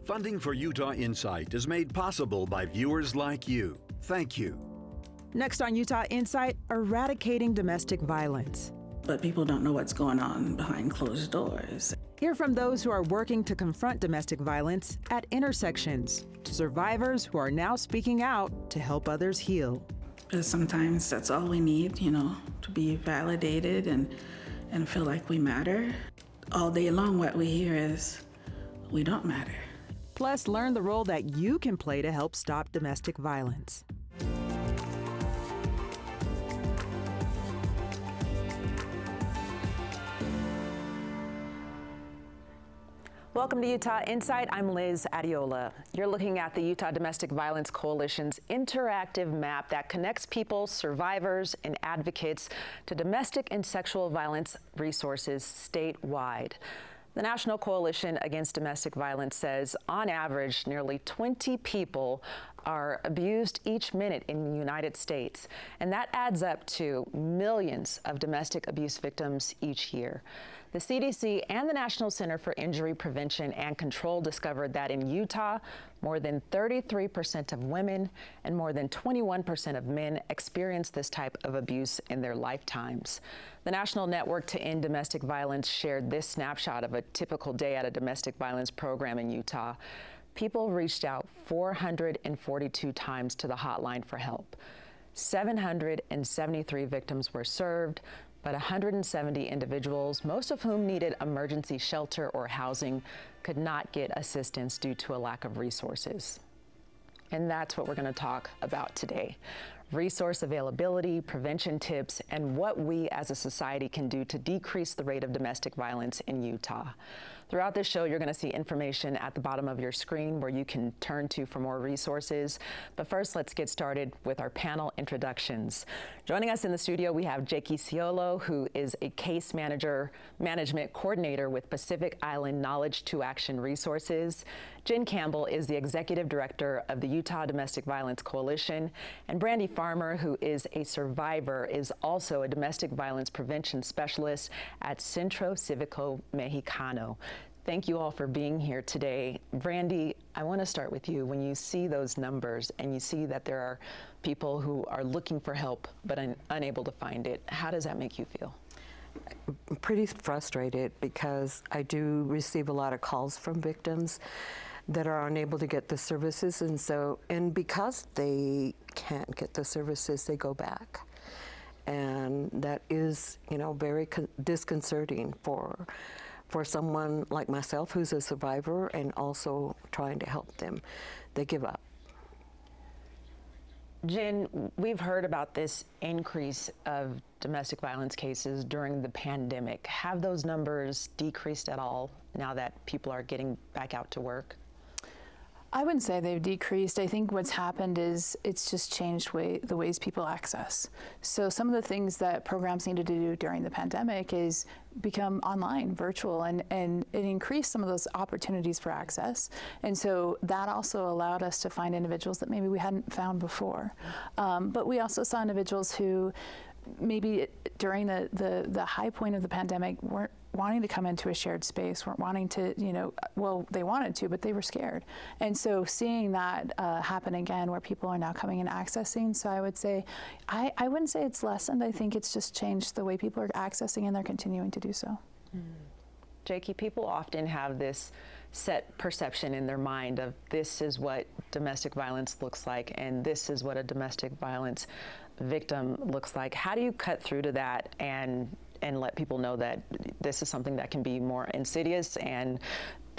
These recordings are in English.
Funding for Utah Insight is made possible by viewers like you. Thank you. Next on Utah Insight, eradicating domestic violence. But people don't know what's going on behind closed doors. Hear from those who are working to confront domestic violence at intersections, to survivors who are now speaking out to help others heal. Because sometimes that's all we need, to be validated and feel like we matter. All day long, what we hear is, we don't matter. Plus, learn the role that you can play to help stop domestic violence. Welcome to Utah Insight. I'm Liz Adiola. You're looking at the Utah Domestic Violence Coalition's interactive map that connects people, survivors, and advocates to domestic and sexual violence resources statewide. The National Coalition Against Domestic Violence says, on average, nearly 20 people are abused each minute in the United States, and that adds up to millions of domestic abuse victims each year. The CDC and the National Center for Injury Prevention and Control discovered that in Utah, more than 33% of women and more than 21% of men experience this type of abuse in their lifetimes. The National Network to End Domestic Violence shared this snapshot of a typical day at a domestic violence program in Utah. People reached out 442 times to the hotline for help. 773 victims were served, but 170 individuals, most of whom needed emergency shelter or housing, could not get assistance due to a lack of resources. And that's what we're going to talk about today. Resource availability, prevention tips, and what we as a society can do to decrease the rate of domestic violence in Utah. Throughout this show, you're going to see information at the bottom of your screen where you can turn to for more resources. But first, let's get started with our panel introductions. Joining us in the studio, we have Jakey Ciolo, who is a case management coordinator with Pacific Island Knowledge to Action Resources. Jen Campbell is the executive director of the Utah Domestic Violence Coalition. And Brandy Farmer, who is a survivor, is also a domestic violence prevention specialist at Centro Civico Mexicano. Thank you all for being here today. Brandy, I want to start with you. When you see those numbers and you see that there are people who are looking for help but unable to find it, how does that make you feel? I'm pretty frustrated because I do receive a lot of calls from victims that are unable to get the services, and because they can't get the services, they go back. And that is, very disconcerting for someone like myself who's a survivor and also trying to help them. They give up. Jen, we've heard about this increase of domestic violence cases during the pandemic. Have those numbers decreased at all now that people are getting back out to work? I wouldn't say they've decreased. I think what's happened is it's just changed the ways people access. So some of the things that programs needed to do during the pandemic is become online, virtual, and it increased some of those opportunities for access. And so that also allowed us to find individuals that maybe we hadn't found before. But we also saw individuals who maybe during the high point of the pandemic weren't wanting to come into a shared space, weren't wanting to, well, they wanted to, but they were scared. And so seeing that happen again, where people are now coming and accessing, so I would say, I wouldn't say it's lessened. I think it's just changed the way people are accessing, and they're continuing to do so. Jakey, people often have this set perception in their mind of this is what domestic violence looks like, and this is what a domestic violence victim looks like. How do you cut through to that and let people know that this is something that can be more insidious and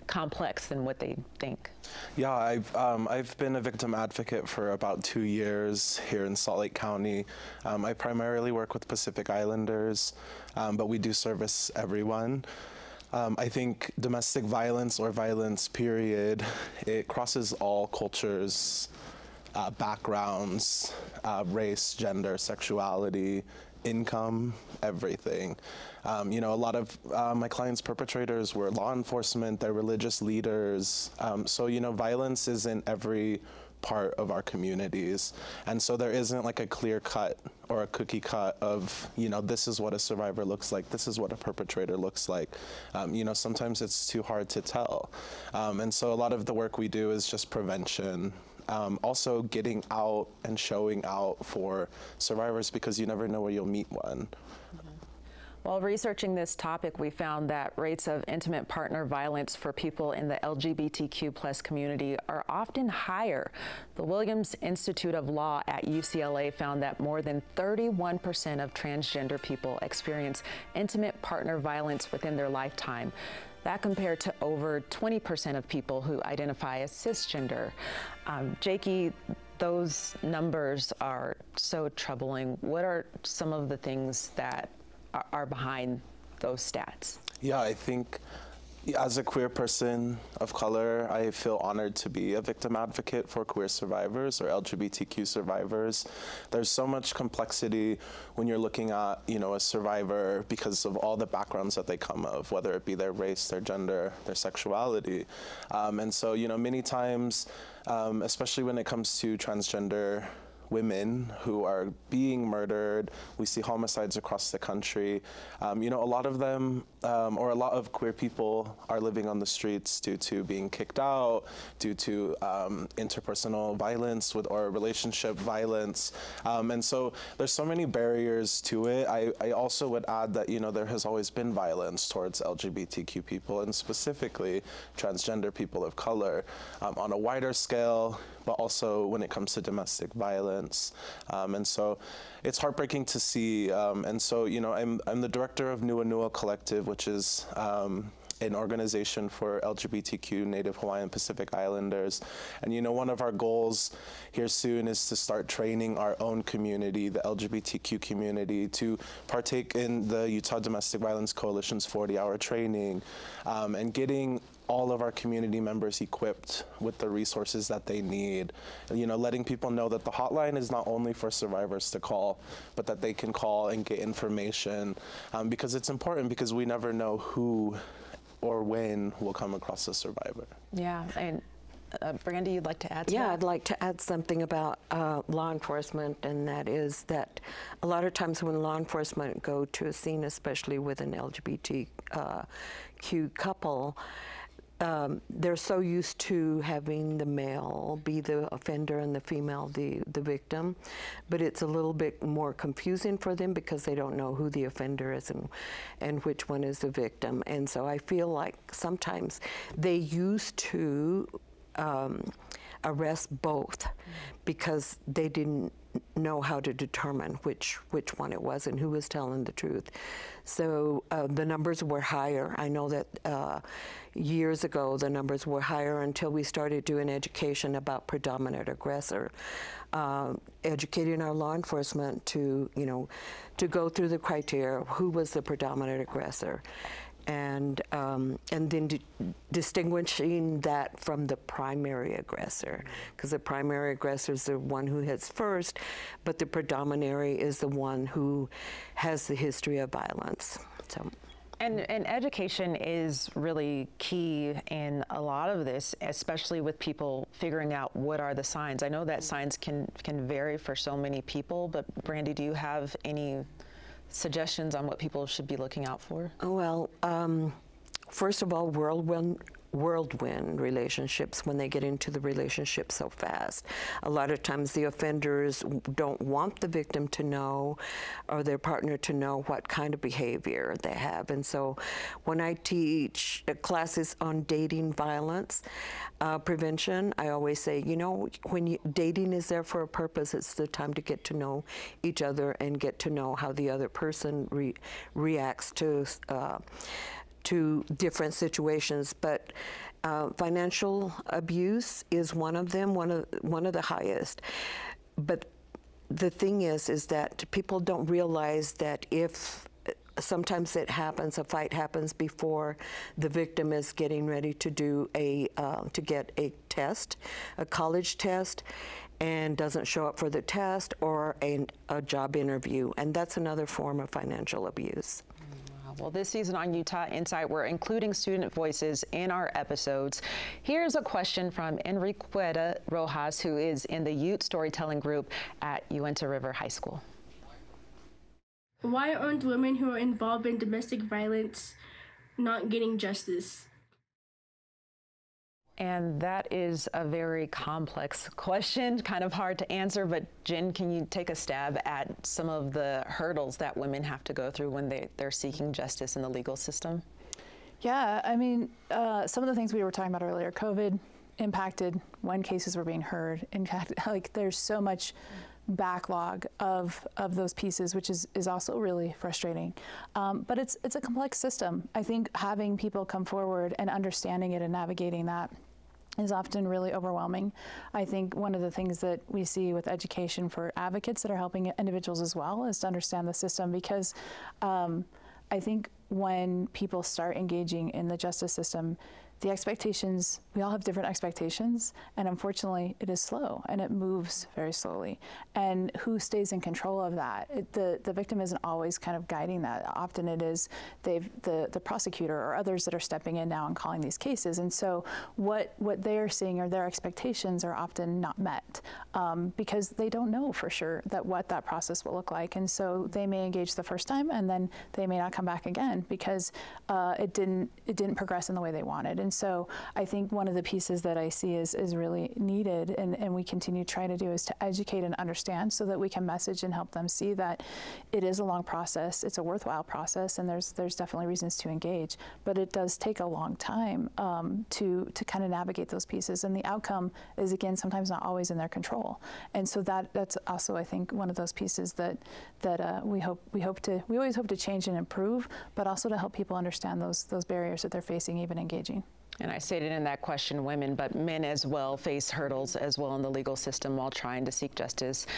complex than what they think? Yeah, I've been a victim advocate for about 2 years here in Salt Lake County. I primarily work with Pacific Islanders, but we do service everyone. I think domestic violence or violence, period, it crosses all cultures, backgrounds, race, gender, sexuality, income, everything. A lot of my clients' perpetrators were law enforcement, they're religious leaders. So, violence is in every part of our communities. And so there isn't like a clear cut or a cookie cut of, you know, this is what a survivor looks like, this is what a perpetrator looks like. You know, sometimes it's too hard to tell. And so a lot of the work we do is just prevention. Also getting out and showing out for survivors, because you never know where you'll meet one. While researching this topic, we found that rates of intimate partner violence for people in the LGBTQ+ community are often higher. The Williams Institute of Law at UCLA found that more than 31% of transgender people experience intimate partner violence within their lifetime. That compared to over 20% of people who identify as cisgender. Jakey, those numbers are so troubling. What are some of the things that are behind those stats? Yeah, I think as a queer person of color, I feel honored to be a victim advocate for queer survivors or LGBTQ survivors. There's so much complexity when you're looking at, you know, a survivor because of all the backgrounds that they come of, whether it be their race, their gender, their sexuality. And so, you know, many times, especially when it comes to transgender women who are being murdered. We see homicides across the country. You know, a lot of them, or a lot of queer people are living on the streets due to being kicked out, due to interpersonal violence or relationship violence. And so there's so many barriers to it. I also would add that, you know, there has always been violence towards LGBTQ people, and specifically transgender people of color, on a wider scale, but also when it comes to domestic violence. And so it's heartbreaking to see. And so, you know, I'm the director of Nuanua Collective, which is an organization for LGBTQ Native Hawaiian Pacific Islanders. And, you know, one of our goals here soon is to start training our own community, the LGBTQ community, to partake in the Utah Domestic Violence Coalition's 40-hour training, and getting all of our community members equipped with the resources that they need. You know, letting people know that the hotline is not only for survivors to call, but that they can call and get information, because it's important, because we never know who or when we'll come across a survivor. Yeah, and Brandy, you'd like to add to that? Yeah, I'd like to add something about law enforcement, and that is that a lot of times when law enforcement go to a scene, especially with an LGBTQ couple, they're so used to having the male be the offender and the female the victim, but it's a little bit more confusing for them because they don't know who the offender is and which one is the victim. And so I feel like sometimes they used to arrest both because they didn't know how to determine which one it was and who was telling the truth. So the numbers were higher. I know that years ago the numbers were higher until we started doing education about predominant aggressor, educating our law enforcement to, you know, to go through the criteria, who was the predominant aggressor, and then distinguishing that from the primary aggressor, because the primary aggressor is the one who hits first, but the predominary is the one who has the history of violence. So. And education is really key in a lot of this, especially with people figuring out what are the signs. I know that signs can vary for so many people, but Brandy, do you have any suggestions on what people should be looking out for? Well, first of all, whirlwind relationships, when they get into the relationship so fast. A lot of times the offenders don't want the victim to know or their partner to know what kind of behavior they have. And so when I teach classes on dating violence prevention, I always say, you know, when dating is there for a purpose, it's the time to get to know each other and get to know how the other person reacts to different situations. But financial abuse is one of them, one of the highest. But the thing is that people don't realize that if sometimes it happens, a fight happens before the victim is getting ready to do to get a test, a college test, and doesn't show up for the test or a job interview, and that's another form of financial abuse. Well, this season on Utah Insight, we're including student voices in our episodes. Here's a question from Enriqueta Rojas, who is in the Ute Storytelling Group at Uinta River High School. Why aren't women who are involved in domestic violence not getting justice? And that is a very complex question, kind of hard to answer, but Jen, can you take a stab at some of the hurdles that women have to go through when they're seeking justice in the legal system? Yeah, I mean, some of the things we were talking about earlier, COVID impacted when cases were being heard. In fact, like there's so much backlog of those pieces, which is also really frustrating. But it's a complex system. I think having people come forward and understanding it and navigating that is often really overwhelming. I think one of the things that we see with education for advocates that are helping individuals as well is to understand the system, because I think when people start engaging in the justice system, the expectations, we all have different expectations, and unfortunately it is slow and it moves very slowly. And who stays in control of that? The victim isn't always kind of guiding that. Often it is the prosecutor or others that are stepping in now and calling these cases. And so what they are seeing or their expectations are often not met because they don't know for sure what that process will look like. And so they may engage the first time and then they may not come back again because it didn't progress in the way they wanted. And so I think one of the pieces that I see is really needed, and we continue to try to do, is to educate and understand so that we can message and help them see that it is a long process, it's a worthwhile process, and there's definitely reasons to engage, but it does take a long time to kind of navigate those pieces, and the outcome is, again, sometimes not always in their control. And so that's also, I think, one of those pieces that we always hope to change and improve, but also to help people understand those barriers that they're facing even engaging. And I stated in that question women, but men as well face hurdles as well in the legal system while trying to seek justice.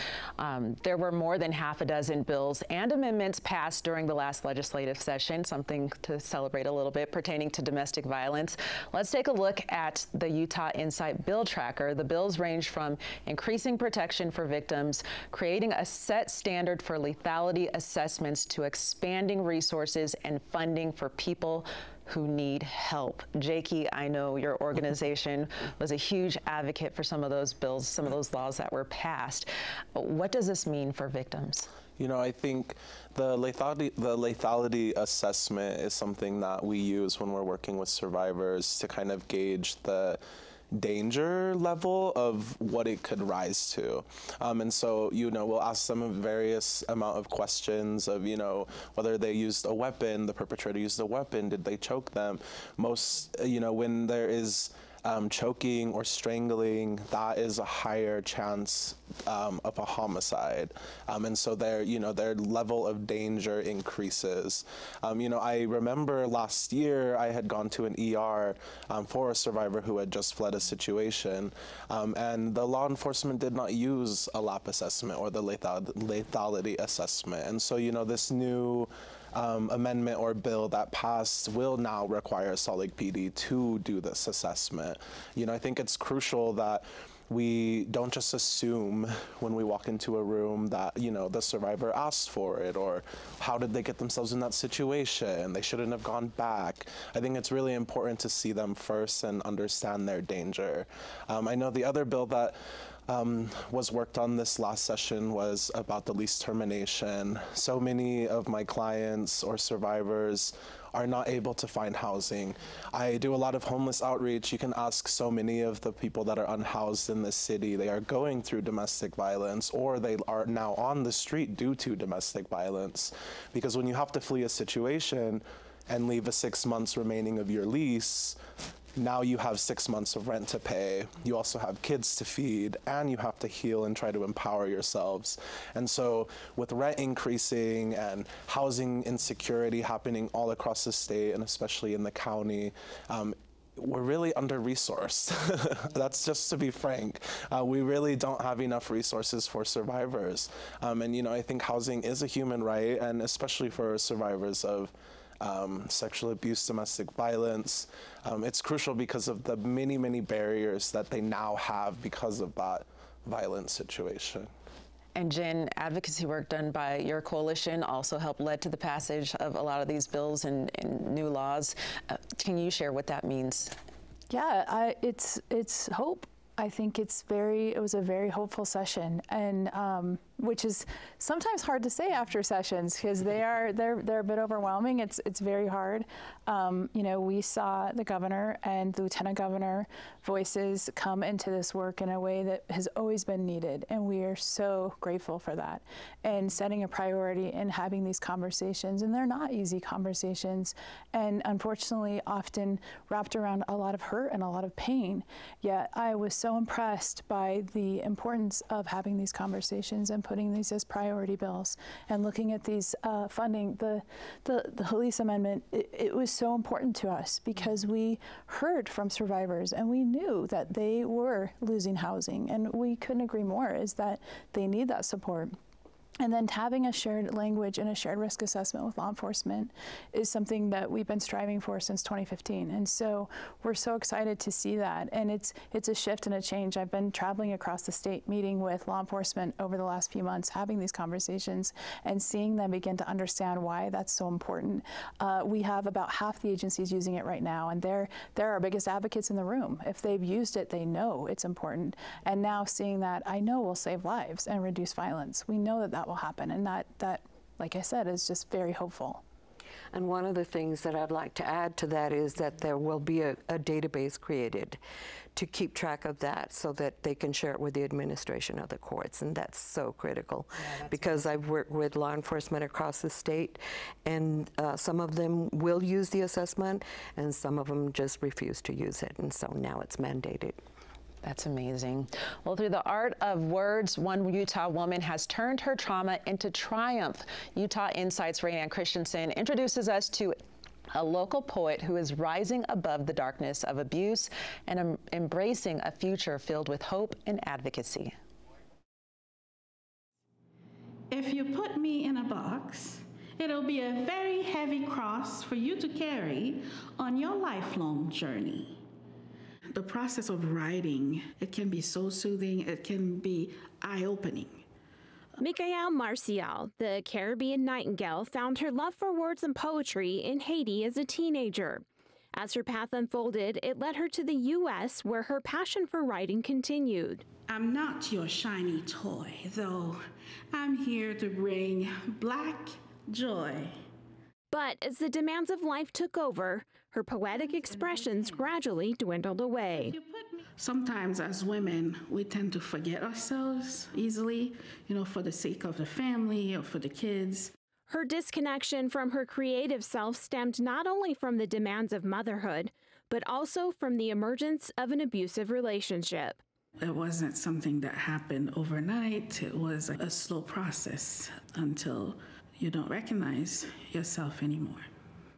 There were more than half a dozen bills and amendments passed during the last legislative session, something to celebrate a little bit pertaining to domestic violence. Let's take a look at the Utah Insight Bill Tracker. The bills range from increasing protection for victims, creating a set standard for lethality assessments, to expanding resources and funding for people who need help. Jakey, I know your organization was a huge advocate for some of those bills, some of those laws that were passed. What does this mean for victims? You know, I think the lethality assessment is something that we use when we're working with survivors to kind of gauge the danger level of what it could rise to. And so, you know, we'll ask them a various amount of questions of, you know, whether they used a weapon, the perpetrator used a weapon, did they choke them? Most, you know, when there is choking or strangling, that is a higher chance of a homicide. And so their level of danger increases. You know, I remember last year I had gone to an ER for a survivor who had just fled a situation, and the law enforcement did not use a LAP assessment or the lethality assessment. And so, you know, this new amendment or bill that passed will now require Salt Lake PD to do this assessment. You know, I think it's crucial that we don't just assume when we walk into a room that, you know, the survivor asked for it, or how did they get themselves in that situation? They shouldn't have gone back. I think it's really important to see them first and understand their danger. I know the other bill that was worked on this last session was about the lease termination. So many of my clients or survivors are not able to find housing. I do a lot of homeless outreach. You can ask so many of the people that are unhoused in this city. They are going through domestic violence, or they are now on the street due to domestic violence. Because when you have to flee a situation and leave a 6 months remaining of your lease, now you have 6 months of rent to pay. You also have kids to feed, and you have to heal and try to empower yourselves. And so with rent increasing and housing insecurity happening all across the state, and especially in the county, we're really under-resourced. That's just to be frank. We really don't have enough resources for survivors. And, you know, I think housing is a human right, and especially for survivors of sexual abuse, domestic violence. It's crucial because of the many barriers that they now have because of that violent situation. And Jen, advocacy work done by your coalition also helped lead to the passage of a lot of these bills and new laws. Can you share what that means? Yeah, it's hope. I think it was a very hopeful session, and which is sometimes hard to say after sessions because they're a bit overwhelming. It's very hard. You know, we saw the governor and the lieutenant governor voices come into this work in a way that has always been needed, and we are so grateful for that. And setting a priority and having these conversations, and they're not easy conversations, and unfortunately often wrapped around a lot of hurt and a lot of pain. Yet I was so impressed by the importance of having these conversations and putting these as priority bills and looking at these funding. The Halise Amendment, it was so important to us because we heard from survivors and we knew that they were losing housing, and we couldn't agree more is that they need that support. And then having a shared language and a shared risk assessment with law enforcement is something that we've been striving for since 2015. And so we're so excited to see that. And it's a shift and a change. I've been traveling across the state, meeting with law enforcement over the last few months, having these conversations and seeing them begin to understand why that's so important. We have about half the agencies using it right now, and they're our biggest advocates in the room. If they've used it, they know it's important. And now seeing that, I know will save lives and reduce violence. We know that will happen, and that, like I said, is just very hopeful. And one of the things that I'd like to add to that is that there will be a database created to keep track of that so that they can share it with the administration of the courts, and that's so critical. Yeah, because I've worked with law enforcement across the state, and some of them will use the assessment and some of them just refuse to use it, and so now it's mandated. That's amazing. Well, through the art of words, one Utah woman has turned her trauma into triumph. Utah Insight's Rayanne Christensen introduces us to a local poet who is rising above the darkness of abuse and embracing a future filled with hope and advocacy. If you put me in a box, it'll be a very heavy cross for you to carry on your lifelong journey. The process of writing, it can be so soothing, it can be eye-opening. Micaëlle Marcial, the Caribbean nightingale, found her love for words and poetry in Haiti as a teenager. As her path unfolded, it led her to the U.S., where her passion for writing continued. I'm not your shiny toy, though I'm here to bring black joy. But as the demands of life took over, her poetic expressions gradually dwindled away. Sometimes as women, we tend to forget ourselves easily, for the sake of the family or for the kids. Her disconnection from her creative self stemmed not only from the demands of motherhood, but also from the emergence of an abusive relationship. It wasn't something that happened overnight. It was a slow process until you don't recognize yourself anymore.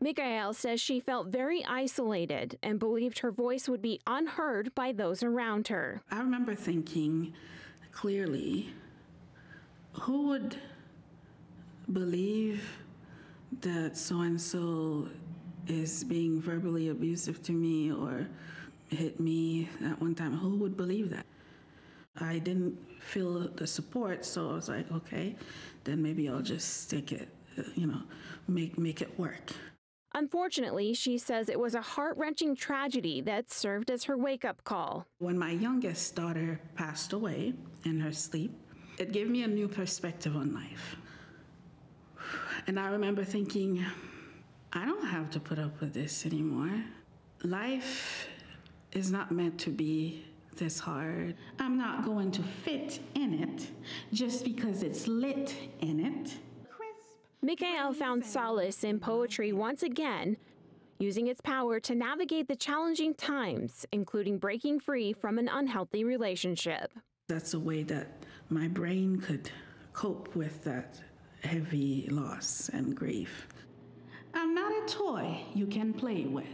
Micaëlle says she felt very isolated and believed her voice would be unheard by those around her. I remember thinking clearly, who would believe that so-and-so is being verbally abusive to me or hit me at one time? Who would believe that? I didn't feel the support, so I was like, okay, then maybe I'll just stick it, make it work. Unfortunately, she says it was a heart-wrenching tragedy that served as her wake-up call. When my youngest daughter passed away in her sleep, it gave me a new perspective on life. And I remember thinking, I don't have to put up with this anymore. Life is not meant to be this hard. I'm not going to fit in it just because it's lit in it. Micaëlle found solace in poetry once again, using its power to navigate the challenging times, including breaking free from an unhealthy relationship. That's a way that my brain could cope with that heavy loss and grief. I'm not a toy you can play with.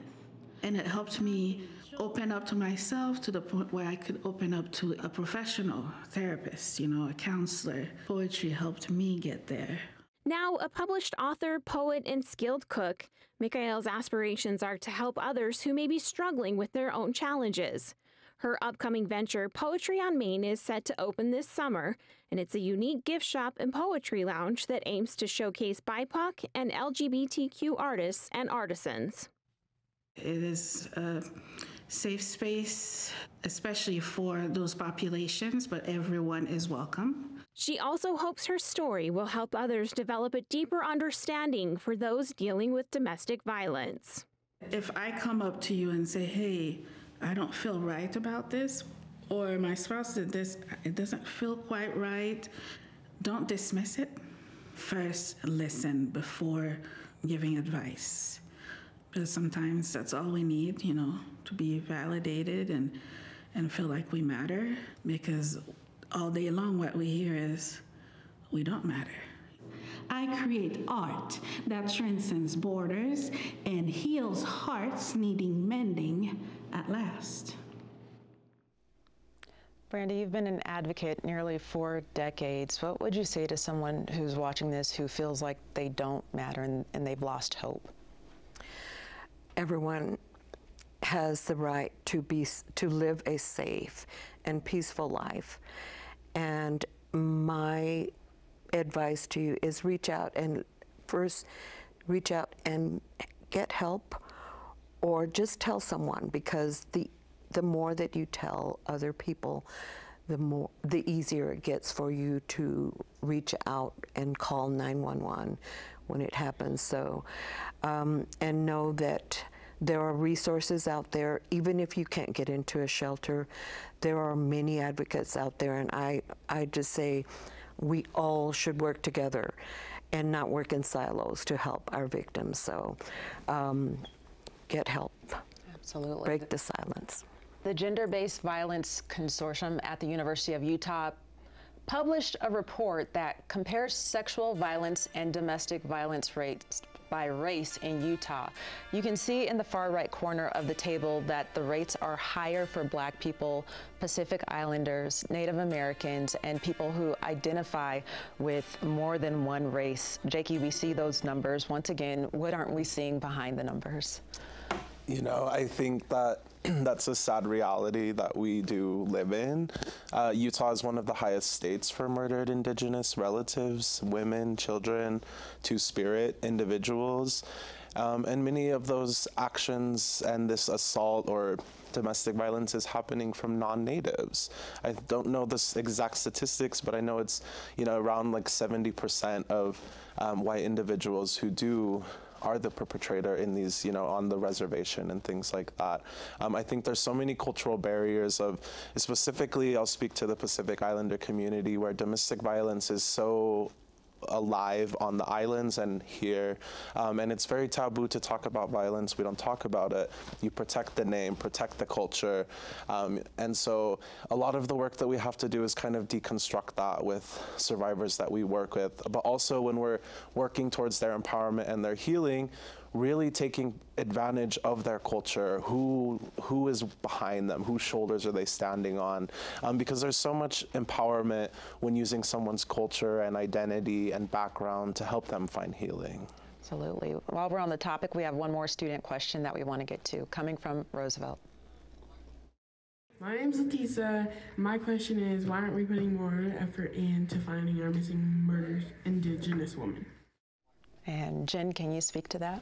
And it helped me open up to myself to the point where I could open up to a professional therapist, a counselor. Poetry helped me get there. Now a published author, poet, and skilled cook, Micaëlle's aspirations are to help others who may be struggling with their own challenges. Her upcoming venture, Poetry on Main, is set to open this summer, and it's a unique gift shop and poetry lounge that aims to showcase BIPOC and LGBTQ artists and artisans. It is a safe space, especially for those populations, but everyone is welcome. She also hopes her story will help others develop a deeper understanding for those dealing with domestic violence. If I come up to you and say, hey, I don't feel right about this, or my spouse did this, it doesn't feel quite right, don't dismiss it. First, listen before giving advice. Because sometimes that's all we need, you know, to be validated and feel like we matter. Because all day long what we hear is, we don't matter. I create art that transcends borders and heals hearts needing mending at last. Brandy, you've been an advocate nearly 4 decades. What would you say to someone who's watching this who feels like they don't matter and they've lost hope? Everyone has the right to live a safe and peaceful life. And my advice to you is reach out and get help, or just tell someone, because the more that you tell other people, the easier it gets for you to reach out and call 911 when it happens. So, and know that there are resources out there. Even if you can't get into a shelter, there are many advocates out there, and I just say we all should work together and not work in silos to help our victims. So get help. Absolutely. Break the silence. The Gender-Based Violence Consortium at the University of Utah published a report that compares sexual violence and domestic violence rates by race in Utah. You can see in the far right corner of the table that the rates are higher for Black people, Pacific Islanders, Native Americans, and people who identify with more than one race. Jakey, we see those numbers. Once again, what aren't we seeing behind the numbers? You know, I think that that's a sad reality that we do live in. Utah is one of the highest states for murdered Indigenous relatives, women, children, two-spirit individuals. And many of those actions and this assault or domestic violence is happening from non-natives. I don't know the exact statistics, but I know it's, you know, around like 70% of white individuals who are the perpetrator in these, you know, on the reservation and things like that. I think there's so many cultural barriers of, specifically, I'll speak to the Pacific Islander community, where domestic violence is so alive on the islands and here, and it's very taboo to talk about violence. We don't talk about it. You protect the name, protect the culture, and so a lot of the work that we have to do is kind of deconstruct that with survivors that we work with, but also when we're working towards their empowerment and their healing, really taking advantage of their culture, who is behind them, whose shoulders are they standing on, because there's so much empowerment when using someone's culture and identity and background to help them find healing. Absolutely. While we're on the topic, we have one more student question that we want to get to, coming from Roosevelt. My name's Latisa. My question is, why aren't we putting more effort into finding our missing murdered Indigenous women? And Jen, can you speak to that?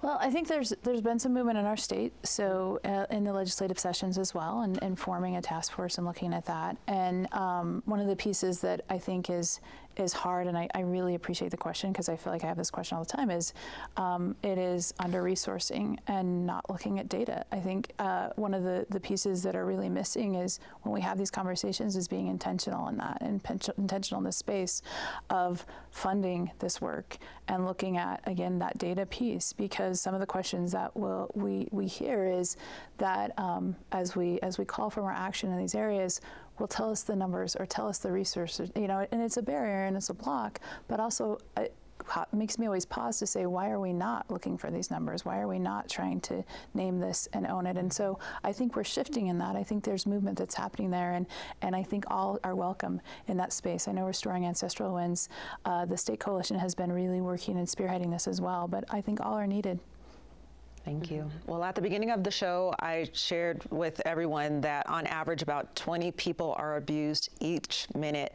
Well, I think there's been some movement in our state, so in the legislative sessions as well, and forming a task force and looking at that. And one of the pieces that I think is hard, and I really appreciate the question because I feel like I have this question all the time, is it is under-resourcing and not looking at data. I think one of the pieces that are really missing is when we have these conversations is being intentional in that, and intentional in this space of funding this work and looking at, again, that data piece, because some of the questions that we hear is that as we call for more action in these areas, will tell us the numbers or tell us the resources, you know, and it's a barrier and it's a block, but also it makes me always pause to say, why are we not looking for these numbers? Why are we not trying to name this and own it? And so I think we're shifting in that. I think there's movement that's happening there, and I think all are welcome in that space. I know Restoring Ancestral Winds, the state coalition has been really working and spearheading this as well, but I think all are needed. Thank you. Well, at the beginning of the show, I shared with everyone that on average about 20 people are abused each minute.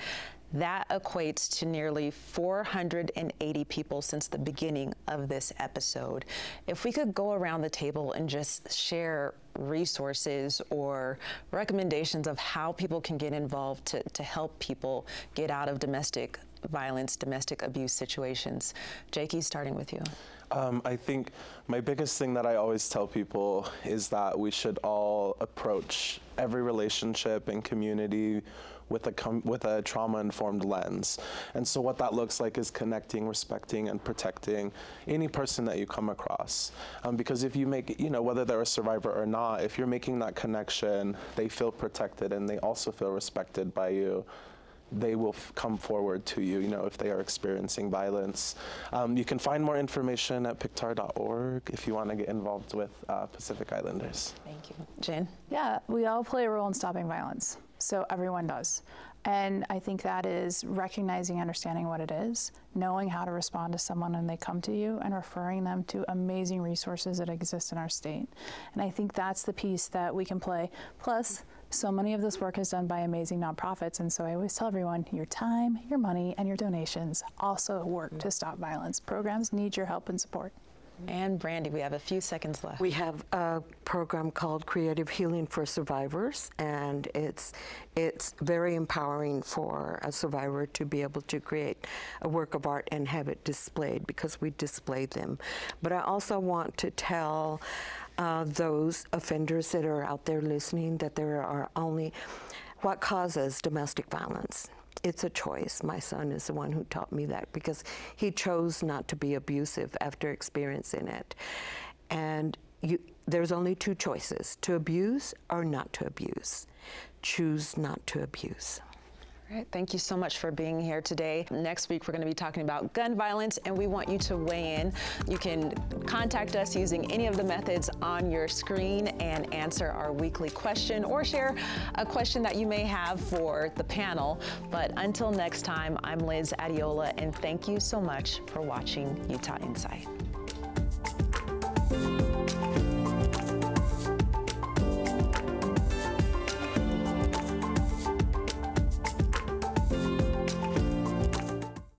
That equates to nearly 480 people since the beginning of this episode. If we could go around the table and just share resources or recommendations of how people can get involved to help people get out of domestic violence, domestic abuse situations. Jakey, starting with you. I think my biggest thing that I always tell people is that we should all approach every relationship and community with a trauma-informed lens. And so what that looks like is connecting, respecting, and protecting any person that you come across. Because if you make, whether they're a survivor or not, if you're making that connection, they feel protected and they also feel respected by you. They will come forward to you, if they are experiencing violence. You can find more information at pictar.org if you want to get involved with Pacific Islanders. Thank you. Jen? Yeah, we all play a role in stopping violence. So everyone does. And I think that is recognizing, understanding what it is, knowing how to respond to someone when they come to you, and referring them to amazing resources that exist in our state. And I think that's the piece that we can play. Plus, so many of this work is done by amazing nonprofits, and so I always tell everyone, your time, your money, and your donations also work to stop violence. Programs need your help and support. And Brandy, we have a few seconds left. We have a program called Creative Healing for Survivors, and it's very empowering for a survivor to be able to create a work of art and have it displayed, because we display them. But I also want to tell those offenders that are out there listening that there are only what causes domestic violence. It's a choice. My son is the one who taught me that, because he chose not to be abusive after experiencing it. And there's only two choices: to abuse or not to abuse. Choose not to abuse. All right, thank you so much for being here today. Next week, we're going to be talking about gun violence, and we want you to weigh in. You can contact us using any of the methods on your screen and answer our weekly question, or share a question that you may have for the panel. But until next time, I'm Liz Adiola, and thank you so much for watching Utah Insight.